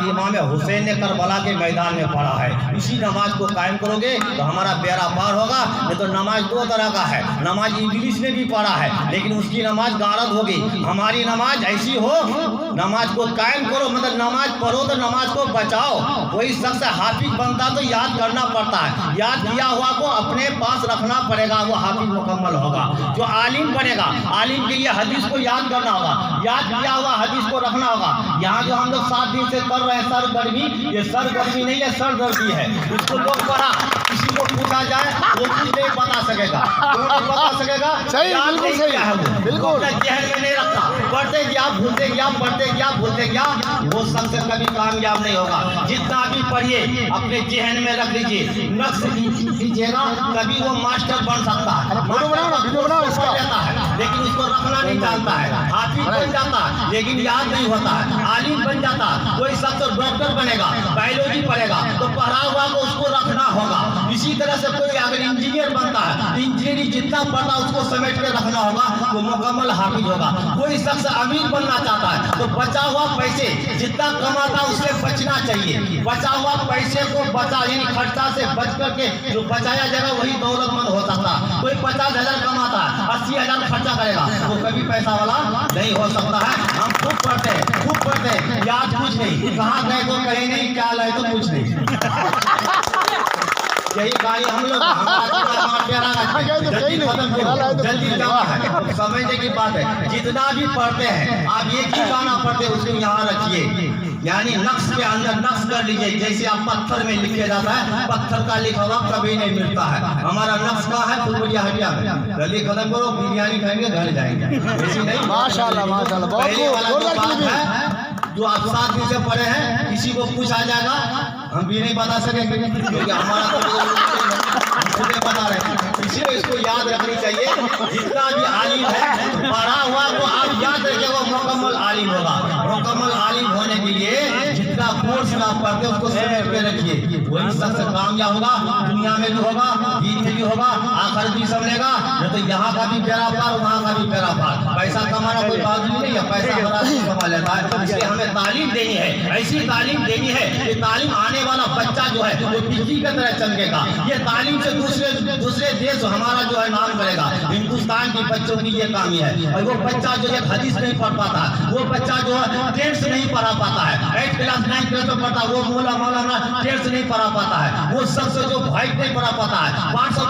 इमाम हुसैन ने करबला के मैदान में पढ़ा है। इसी नमाज को कायम करोगे तो हमारा बेड़ा पार होगा। नहीं तो नमाज दो तरह का है, नमाज इब्लीस ने भी पढ़ा है लेकिन उसकी नमाज गारद होगी। हमारी नमाज ऐसी हो, नमाज को कायम करो, मतलब नमाज पढ़ो तो नमाज को बचाओ। कोई शख्स हाफिज बनता तो याद करना पड़ता है, याद किया हुआ को अपने पास रखना पड़ेगा, वो हाफिज मुकम्मल होगा। जो आलिम बनेगा, आलिम के लिए हदीस को याद करना होगा, याद किया हुआ हदीस को रखना होगा। यहाँ जो हम लोग 7 दिन से कर रहे हैं सर गर्मी, ये सर गर्मी नहीं है, सर दर्दी है। इसको लोग पढ़ा, किसी को पूछा जाए वो कुछ नहीं बता सकेगा, क्यों नहीं बता सकेगा? सही, बिल्कुल सही है, बिल्कुल जहन में नहीं रखा, पढ़ते गया भूलते गया, पढ़ते गया भूलते गया, वो सबसे कभी कामयाब नहीं होगा। जितना भी पढ़िए अपने जहन में रख लीजिए, नक्श कीजिएगा, तभी वो मास्टर बन सकता है। जाता है लेकिन उसको रखना नहीं जानता है, हाफिज बन जाता है लेकिन याद नहीं होता है, आलिम बन जाता है। कोई शख्स डॉक्टर बनेगा, बायोलॉजी पढ़ेगा तो पढ़ा हुआ को उसको रखना होगा। इसी तरह से कोई अगर इंजीनियर बनता है, इंजीनियरिंग जितना पढ़ता उसको समेट के रखना होगा, वो मुकम्मल हाफिज होगा। कोई शख्स अमीर बनना चाहता है तो बचा हुआ पैसे जितना कमाता उससे बचना चाहिए। बचा हुआ पैसे को बचा, यानी खर्चा से बच करके जो बचाया जाएगा वही दौलतमंद हो सकता है। कोई 50,000 कमाता है, 80,000 खर्चा करेगा वो कभी पैसा वाला नहीं हो सकता है। हम खूब पढ़ते हैं, खूब पढ़ते हैं, याद कुछ नहीं, कहाँ गए तो कहीं नहीं, क्या लाए तो कुछ नहीं। यही गाड़ी हम लोग जल्दी समझने की बात है। जितना भी पढ़ते हैं आप एक ही गाना पढ़ते हैं उसको यहाँ रखिए, यानी नक्श के अंदर नक्श कर लीजिए। जैसे आप पत्थर में लिखे जाता है, पत्थर का लिखा हुआ कभी नहीं मिलता है। हमारा नक्श कहाँ है? फुलपुरिया हटिया में। जल्दी खत्म करो, बिरयानी खाएंगे घर जाएंगे। ऐसी नहीं, माशाल्लाह माशाल्लाह, बहुत है जो आप 7 दिन से पढ़े हैं, किसी को पूछा जाएगा हम भी नहीं बता सकेंगे क्योंकि हमारा तो बता रहे हैं। इसलिए इसको याद रखनी चाहिए। जितना भी आलिम है पढ़ा हुआ को आप याद रखिए, वो मुकम्मल आलिम होगा। मुकम्मल आलिम होने के लिए जितना कोर्स में आप पढ़ते उसको समेट के रखिए, वही सबसे कामयाब होगा। दुनिया में भी होगा, दीन में भी होगा, आखिर भी समझेगा। तो यहाँ का भी बेड़ा पार, वहाँ का भी बेड़ा पार। पैसा कमाना कोई बात नहीं है, पैसा हर आदमी कमा लेता है। इसलिए हमें तालीम देनी है, ऐसी तालीम देनी है कि तालीम आने वाला बच्चा जो है वो बिजली की तरह चमकेगा। ये तालीम से दूसरे देश हमारा जो है नाम करेगा। हिंदुस्तान के बच्चों की ये कामी है। और वो बच्चा जो है हदीस नहीं पढ़ पाता, वो बच्चा जो है 10th से नहीं पढ़ा पाता है, 8th क्लास 9th क्लास में पढ़ता, वो मौलाना 10th से नहीं पढ़ा पाता है, वो सबसे जो भाई नहीं पढ़ा पाता है, 500